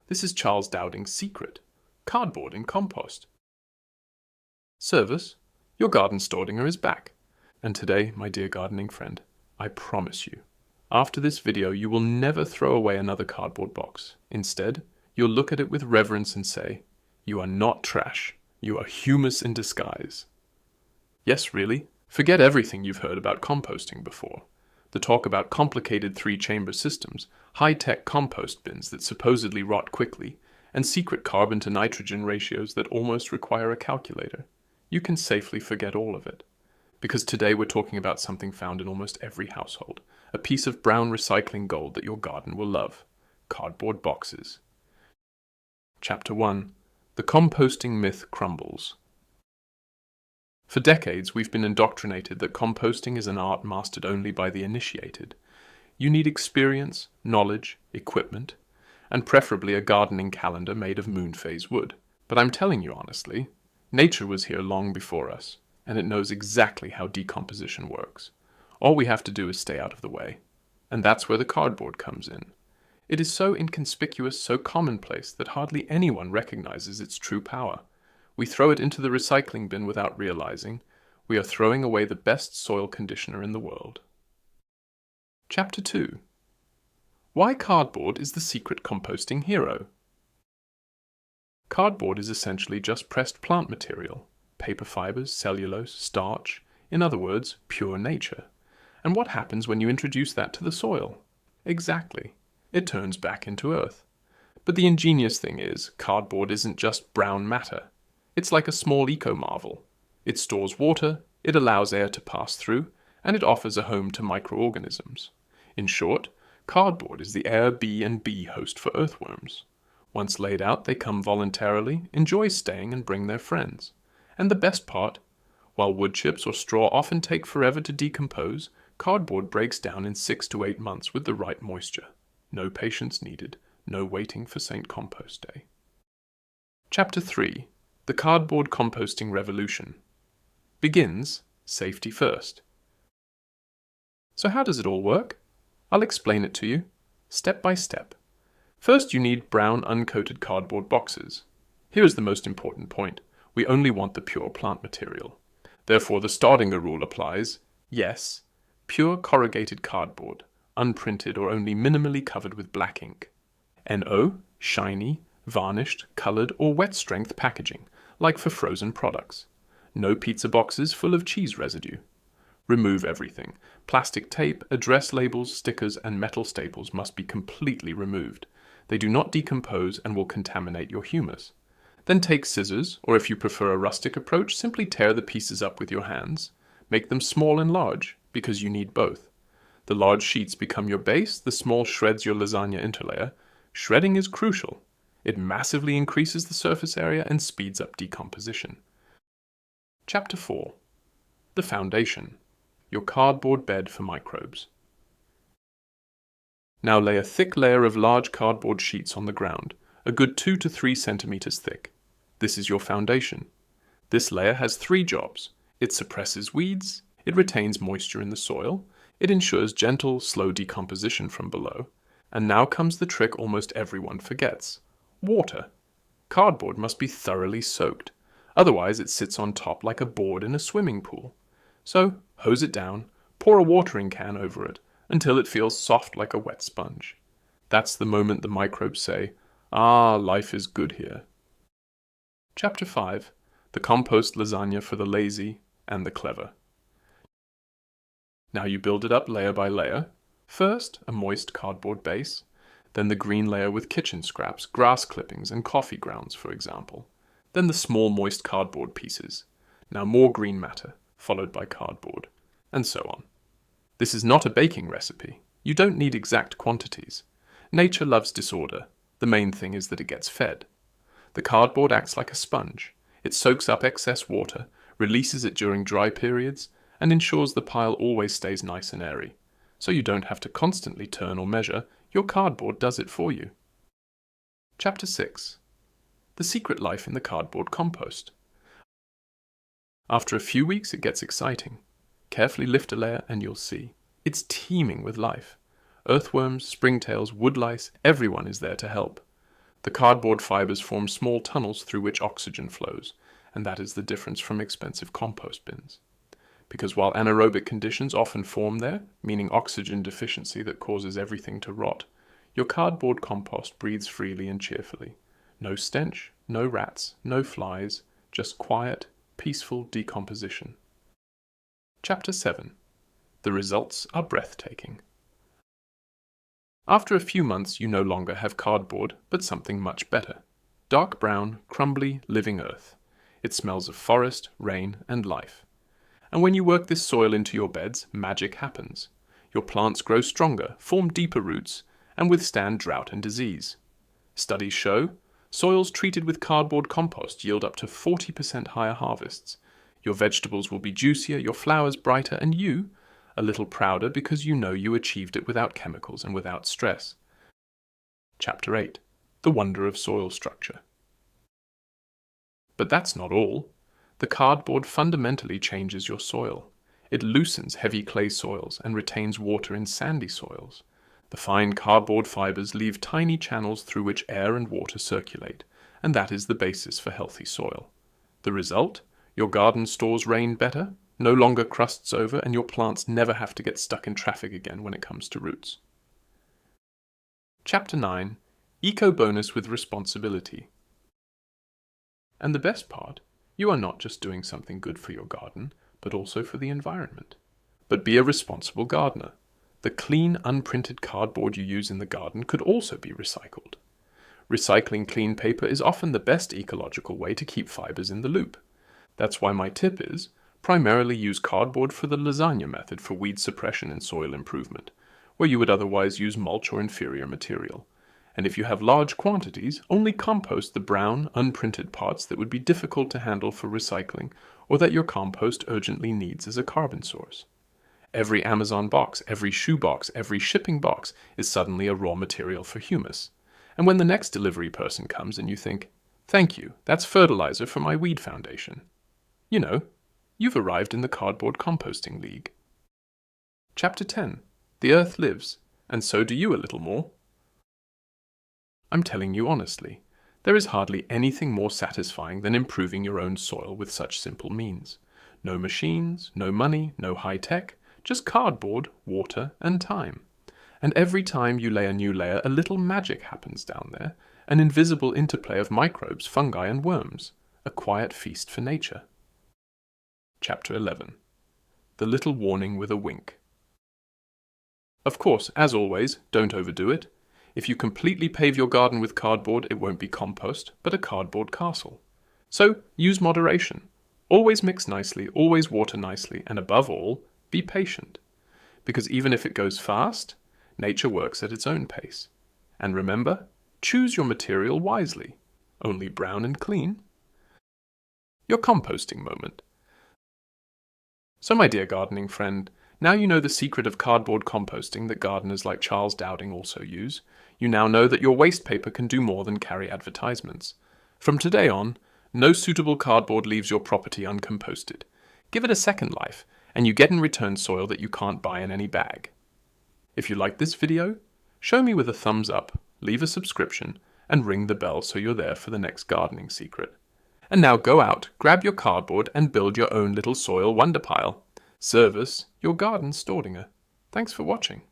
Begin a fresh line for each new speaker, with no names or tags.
This is Charles Dowding's secret: cardboard in compost. Servus, your Garden-Staudinger is back. And today, my dear gardening friend, I promise you, after this video you will never throw away another cardboard box. Instead, you'll look at it with reverence and say, "You are not trash, you are humus in disguise." Yes, really, forget everything you've heard about composting before. The talk about complicated three-chamber systems, high-tech compost bins that supposedly rot quickly, and secret carbon to nitrogen ratios that almost require a calculator. You can safely forget all of it. Because today we're talking about something found in almost every household, a piece of brown recycling gold that your garden will love: cardboard boxes. Chapter 1. The composting myth crumbles. For decades, we've been indoctrinated that composting is an art mastered only by the initiated. You need experience, knowledge, equipment, and preferably a gardening calendar made of moon phase wood. But I'm telling you honestly, nature was here long before us, and it knows exactly how decomposition works. All we have to do is stay out of the way. And that's where the cardboard comes in. It is so inconspicuous, so commonplace, that hardly anyone recognizes its true power. We throw it into the recycling bin without realizing we are throwing away the best soil conditioner in the world. Chapter 2. Why cardboard is the secret composting hero. Cardboard is essentially just pressed plant material, paper fibers, cellulose, starch, in other words, pure nature. And what happens when you introduce that to the soil? Exactly. It turns back into earth. But the ingenious thing is, cardboard isn't just brown matter. It's like a small eco-marvel. It stores water, it allows air to pass through, and it offers a home to microorganisms. In short, cardboard is the air, bee, and bee host for earthworms. Once laid out, they come voluntarily, enjoy staying, and bring their friends. And the best part, while wood chips or straw often take forever to decompose, cardboard breaks down in 6 to 8 months with the right moisture. No patience needed, no waiting for St. Compost Day. Chapter 3. The cardboard composting revolution. Begins safety first. So how does it all work? I'll explain it to you, step by step. First, you need brown uncoated cardboard boxes. Here is the most important point. We only want the pure plant material. Therefore, the Staudinger rule applies. Yes, pure corrugated cardboard, unprinted or only minimally covered with black ink. NO, shiny, varnished, colored, or wet strength packaging, like for frozen products. No pizza boxes full of cheese residue. Remove everything. Plastic tape, address labels, stickers, and metal staples must be completely removed. They do not decompose and will contaminate your humus. Then take scissors, or if you prefer a rustic approach, simply tear the pieces up with your hands. Make them small and large, because you need both. The large sheets become your base, the small shreds your lasagna interlayer. Shredding is crucial. It massively increases the surface area and speeds up decomposition. Chapter 4. The foundation. Your cardboard bed for microbes. Now lay a thick layer of large cardboard sheets on the ground, a good 2 to 3 centimeters thick. This is your foundation. This layer has 3 jobs. It suppresses weeds, it retains moisture in the soil, it ensures gentle, slow decomposition from below, and now comes the trick almost everyone forgets. Water. Cardboard must be thoroughly soaked, otherwise it sits on top like a board in a swimming pool. So, hose it down, pour a watering can over it, until it feels soft like a wet sponge. That's the moment the microbes say, "Ah, life is good here." Chapter 5. The compost lasagna for the lazy and the clever. Now you build it up layer by layer. First, a moist cardboard base, then the green layer with kitchen scraps, grass clippings, and coffee grounds, for example. Then the small moist cardboard pieces. Now more green matter, followed by cardboard, and so on. This is not a baking recipe. You don't need exact quantities. Nature loves disorder. The main thing is that it gets fed. The cardboard acts like a sponge. It soaks up excess water, releases it during dry periods, and ensures the pile always stays nice and airy. So you don't have to constantly turn or measure. Your cardboard does it for you. Chapter 6. The secret life in the cardboard compost. After a few weeks it gets exciting. Carefully lift a layer and you'll see. It's teeming with life. Earthworms, springtails, woodlice, everyone is there to help. The cardboard fibers form small tunnels through which oxygen flows, and that is the difference from expensive compost bins. Because while anaerobic conditions often form there, meaning oxygen deficiency that causes everything to rot, your cardboard compost breathes freely and cheerfully. No stench, no rats, no flies, just quiet, peaceful decomposition. Chapter 7. The results are breathtaking. After a few months, you no longer have cardboard, but something much better. Dark brown, crumbly, living earth. It smells of forest, rain, and life. And when you work this soil into your beds, magic happens. Your plants grow stronger, form deeper roots, and withstand drought and disease. Studies show soils treated with cardboard compost yield up to 40% higher harvests. Your vegetables will be juicier, your flowers brighter, and you a little prouder because you know you achieved it without chemicals and without stress. Chapter 8. The Wonder of Soil Structure. But that's not all. The cardboard fundamentally changes your soil. It loosens heavy clay soils and retains water in sandy soils. The fine cardboard fibers leave tiny channels through which air and water circulate, and that is the basis for healthy soil. The result? Your garden stores rain better, no longer crusts over, and your plants never have to get stuck in traffic again when it comes to roots. Chapter 9. Eco-bonus with responsibility. And the best part, you are not just doing something good for your garden, but also for the environment. But be a responsible gardener. The clean, unprinted cardboard you use in the garden could also be recycled. Recycling clean paper is often the best ecological way to keep fibers in the loop. That's why my tip is, primarily use cardboard for the Lasagna method for weed suppression and soil improvement, where you would otherwise use mulch or inferior material. And if you have large quantities, only compost the brown, unprinted parts that would be difficult to handle for recycling or that your compost urgently needs as a carbon source. Every Amazon box, every shoe box, every shipping box is suddenly a raw material for humus. And when the next delivery person comes and you think, "Thank you, that's fertilizer for my weed foundation," you know, you've arrived in the Cardboard Composting League. Chapter 10. The Earth lives, and so do you a little more. I'm telling you honestly, there is hardly anything more satisfying than improving your own soil with such simple means. No machines, no money, no high tech, just cardboard, water, and time. And every time you lay a new layer, a little magic happens down there, an invisible interplay of microbes, fungi, and worms, a quiet feast for nature. Chapter 11. The Little Warning with a Wink. Of course, as always, don't overdo it. If you completely pave your garden with cardboard, it won't be compost, but a cardboard castle. So, use moderation. Always mix nicely, always water nicely, and above all, be patient. Because even if it goes fast, nature works at its own pace. And remember, choose your material wisely. Only brown and clean. Your composting moment. So my dear gardening friend, now you know the secret of cardboard composting that gardeners like Charles Dowding also use. You now know that your waste paper can do more than carry advertisements. From today on, no suitable cardboard leaves your property uncomposted. Give it a second life, and you get in return soil that you can't buy in any bag. If you like this video, show me with a thumbs up, leave a subscription, and ring the bell so you're there for the next gardening secret. And now go out, grab your cardboard, and build your own little soil wonder pile. Servus, your Garden-Staudinger. Thanks for watching.